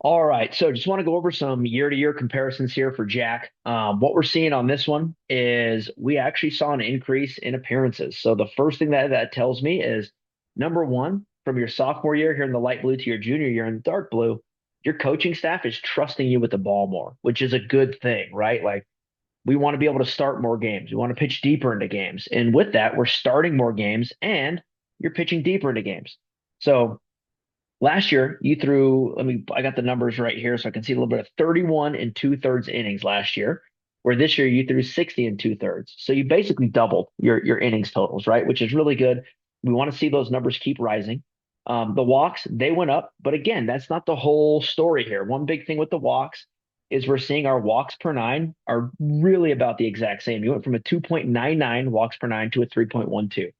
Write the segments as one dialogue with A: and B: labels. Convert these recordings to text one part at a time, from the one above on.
A: All right, so just want to go over some year-to-year comparisons here for Jack. What we're seeing on this one is we actually saw an increase in appearances. So the first thing that tells me is number one, from your sophomore year here in the light blue to your junior year in the dark blue, your coaching staff is trusting you with the ball more, which is a good thing, right? Like we want to be able to start more games. We want to pitch deeper into games. And with that, we're starting more games and you're pitching deeper into games. So last year, you threw, I got the numbers right here so I can see a little bit of 31 and two-thirds innings last year, where this year you threw 60 and two-thirds. So you basically doubled your innings totals, right? Which is really good. We want to see those numbers keep rising. The walks, they went up, but again, that's not the whole story here. One big thing with the walks is we're seeing our walks per nine are really about the exact same. You went from a 2.99 walks per nine to a 3.12.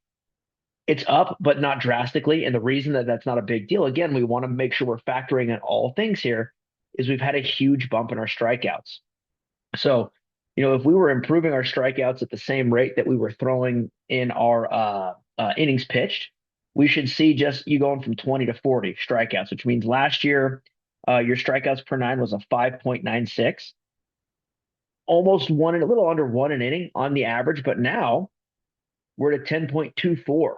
A: It's up, but not drastically. And the reason that that's not a big deal, again, we want to make sure we're factoring in all things here, is we've had a huge bump in our strikeouts. So, if we were improving our strikeouts at the same rate that we were throwing in our innings pitched, we should see just you going from 20 to 40 strikeouts, which means last year, your strikeouts per nine was a 5.96, almost one and a little under one an inning on the average. But now we're at a 10.24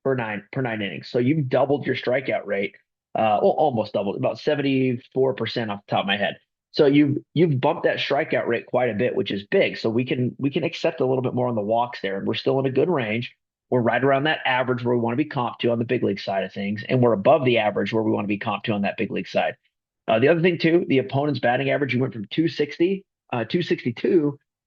A: per nine innings. So you've doubled your strikeout rate. Well, almost doubled, about 74% off the top of my head. So you've bumped that strikeout rate quite a bit, which is big. So we can accept a little bit more on the walks there, and we're still in a good range. We're right around that average where we want to be comp to on the big league side of things, and we're above the average where we want to be comp to on that big league side. The other thing too, the opponent's batting average, you went from 262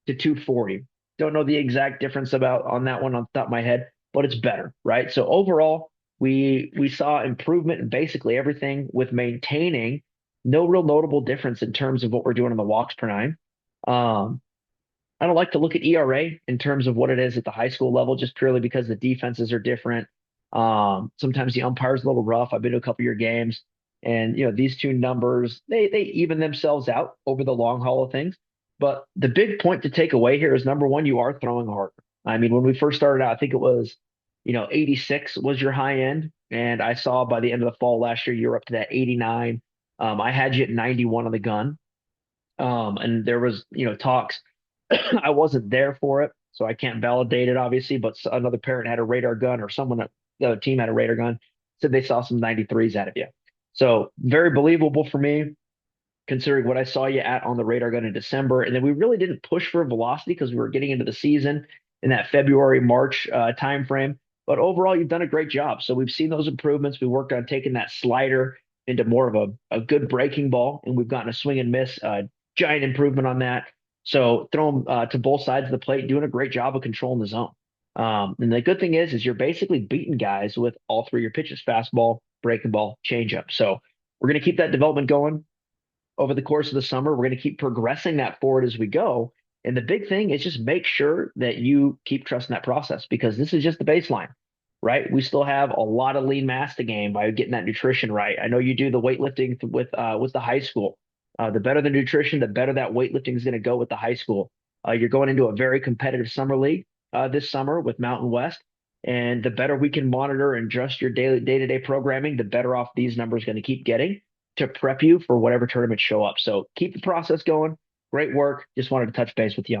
A: to 240. Don't know the exact difference about on that one on the top of my head, but it's better, right? So overall, we saw improvement in basically everything with maintaining no real notable difference in terms of what we're doing on the walks per nine. Um, I don't like to look at ERA in terms of what it is at the high school level, just purely because the defenses are different. Sometimes the umpire's a little rough. I've been to a couple of your games, and these two numbers they even themselves out over the long haul of things. But the big point to take away here is number one, you are throwing harder. I mean, when we first started out, I think it was 86 was your high end, and I saw by the end of the fall last year you're up to that 89. I had you at 91 on the gun, and there was talks. I wasn't there for it, so I can't validate it, obviously. But another parent had a radar gun, or someone at the other team had a radar gun, said they saw some 93s out of you. So very believable for me, considering what I saw you at on the radar gun in December. And then we really didn't push for velocity because we were getting into the season in that February, March time frame. But overall, you've done a great job. So we've seen those improvements. We worked on taking that slider into more of a good breaking ball, and we've gotten a swing and miss, giant improvement on that. So throw them to both sides of the plate, doing a great job of controlling the zone. And the good thing is you're basically beating guys with all three of your pitches: fastball, breaking ball, changeup. So we're going to keep that development going over the course of the summer. We're going to keep progressing that forward as we go. And the big thing is just make sure that you keep trusting that process, because this is just the baseline, right? We still have a lot of lean mass to gain by getting that nutrition right. I know you do the weightlifting with the high school. The better the nutrition, the better that weightlifting is going to go with the high school. You're going into a very competitive summer league this summer with Mountain West. And the better we can monitor and adjust your daily day-to-day programming, the better off these numbers going to keep getting to prep you for whatever tournaments show up. So keep the process going. Great work. Just wanted to touch base with you on that.